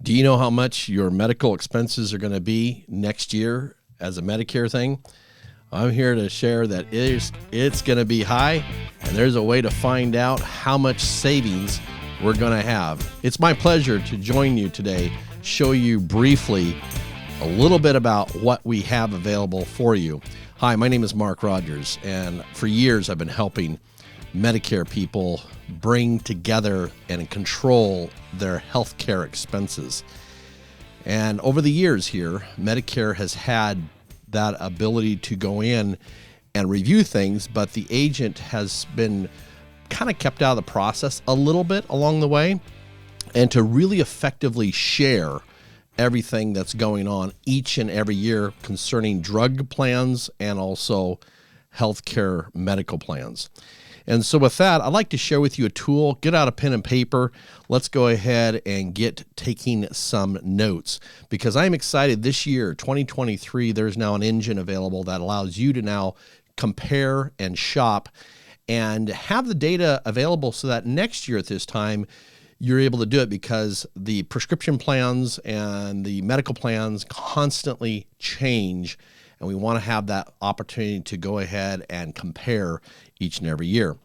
Do you know how much your medical expenses are going to be next year as a Medicare thing? I'm here to share that it's going to be high, and there's a way to find out how much savings we're going to have. It's my pleasure to join you today, show you briefly a little bit about what we have available for you. Hi, my name is Mark Rogers, and for years I've been helping Medicare people bring together and control their healthcare expenses. And over the years here, Medicare has had that ability to go in and review things, but the agent has been kind of kept out of the process a little bit along the way, and to really effectively share everything that's going on each and every year concerning drug plans and also healthcare medical plans. And so with that, I'd like to share with you a tool. Get out a pen and paper. Let's go ahead and get taking some notes, because I'm excited this year, 2023, there's now an engine available that allows you to now compare and shop and have the data available so that next year at this time, you're able to do it, because the prescription plans and the medical plans constantly change, and we want to have that opportunity to go ahead and compare each and every year.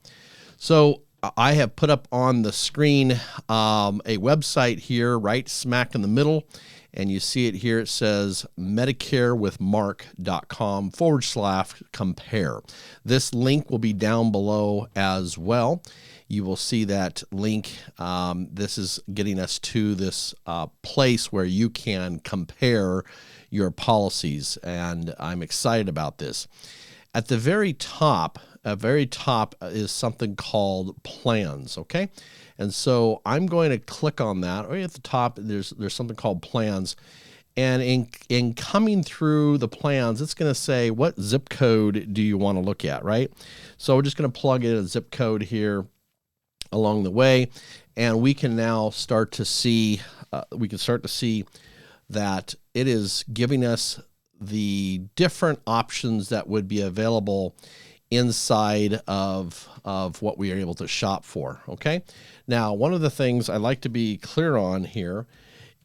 So I have put up on the screen a website here right smack in the middle, and you see it here. It says medicarewithmark.com/compare. This link will be down below as well. You will see that link. This is getting us to this place where you can compare your policies, and I'm excited about this. At the very top is something called plans, okay? And so I'm going to click on that. Right at the top, there's something called plans. And in coming through the plans, it's going to say, what zip code do you want to look at, right? So we're just going to plug in a zip code here along the way, and we can now start to see, that it is giving us the different options that would be available inside of what we are able to shop for, okay? Now, one of the things I like to be clear on here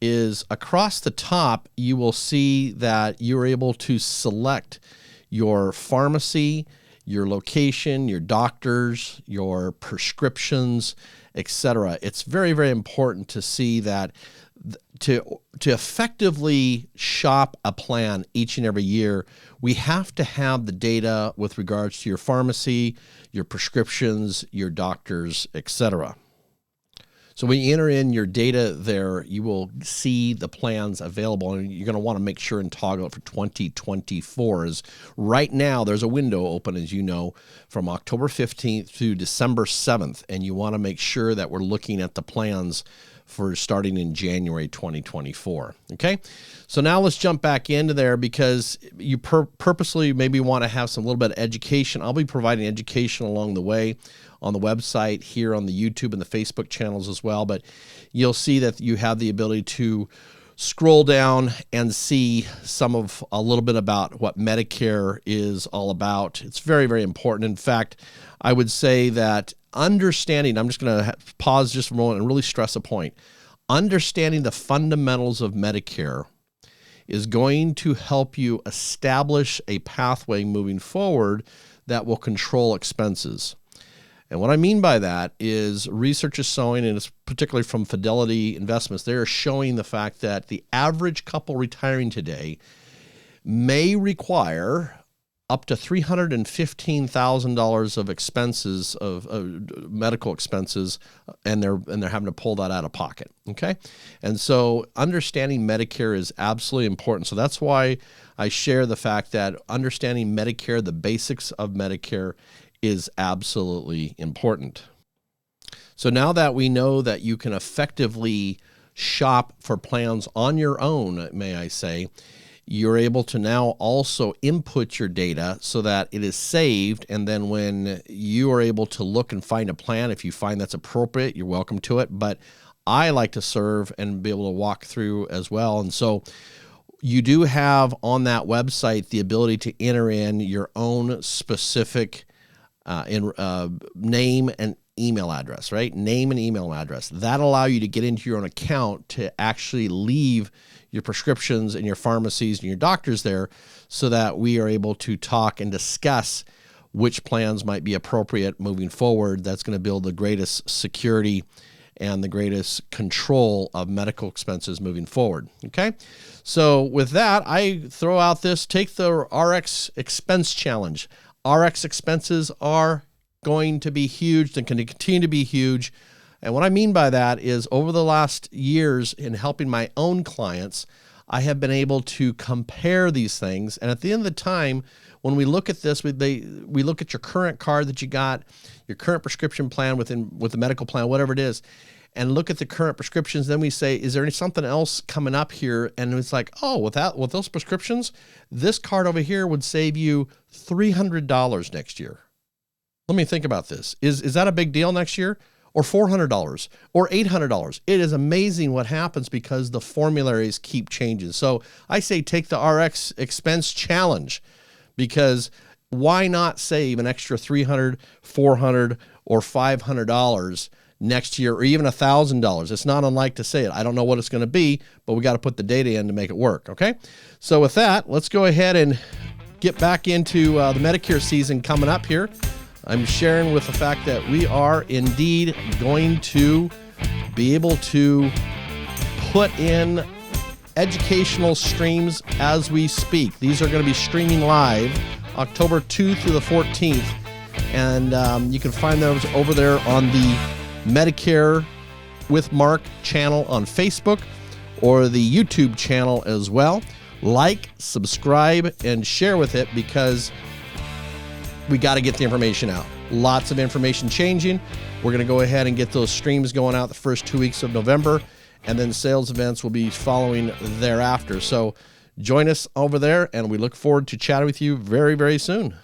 is across the top, you will see that you're able to select your pharmacy, your location, your doctors, your prescriptions, etc. It's very, very important to see that to effectively shop a plan each and every year, we have to have the data with regards to your pharmacy, your prescriptions, your doctors, etc. So when you enter in your data there, you will see the plans available, and you're going to want to make sure and toggle it for 2024. As right now, there's a window open, as you know, from October 15th to December 7th, and you want to make sure that we're looking at the plans for starting in January 2024, okay? So now let's jump back into there, because you purposely maybe want to have some little bit of education. I'll be providing education along the way on the website, here on the YouTube and the Facebook channels as well, but you'll see that you have the ability to scroll down and see a little bit about what Medicare is all about. It's very, very important. In fact, I would say that understanding, I'm just going to pause just for a moment and really stress a point. Understanding the fundamentals of Medicare is going to help you establish a pathway moving forward that will control expenses. And what I mean by that is research is showing, and it's particularly from Fidelity Investments, they're showing the fact that the average couple retiring today may require up to $315,000 of expenses, of medical expenses, and they're having to pull that out of pocket, okay? And so understanding Medicare is absolutely important. So that's why I share the fact that understanding Medicare, the basics of Medicare, is absolutely important. So now that we know that you can effectively shop for plans on your own, may I say, you're able to now also input your data so that it is saved, and then when you are able to look and find a plan, if you find that's appropriate, you're welcome to it. But I like to serve and be able to walk through as well. And so you do have on that website the ability to enter in your own specific name email address, right? Name and email address. That'll allow you to get into your own account to actually leave your prescriptions and your pharmacies and your doctors there so that we are able to talk and discuss which plans might be appropriate moving forward. That's going to build the greatest security and the greatest control of medical expenses moving forward. Okay. So with that, I throw out this, take the RX expense challenge. RX expenses are going to be huge and can continue to be huge. And what I mean by that is over the last years in helping my own clients, I have been able to compare these things. And at the end of the time, when we look at this, we look at your current card that you got, your current prescription plan with the medical plan, whatever it is, and look at the current prescriptions. Then we say, is there something else coming up here? And it's like, oh, with those prescriptions, this card over here would save you $300 next year. Let me think about this. Is that a big deal next year? Or $400 or $800. It is amazing what happens because the formularies keep changing. So I say take the RX expense challenge, because why not save an extra $300, $400, or $500 next year, or even $1,000? It's not unlike to say it. I don't know what it's going to be, but we got to put the data in to make it work. Okay. So with that, let's go ahead and get back into the Medicare season coming up here. I'm sharing with the fact that we are indeed going to be able to put in educational streams as we speak. These are going to be streaming live October 2 through the 14th. And you can find those over there on the Medicare with Mark channel on Facebook or the YouTube channel as well. Like, subscribe, and share with it, because we got to get the information out. Lots of information changing. We're going to go ahead and get those streams going out the first 2 weeks of November, and then sales events will be following thereafter. So join us over there, and we look forward to chatting with you very, very soon.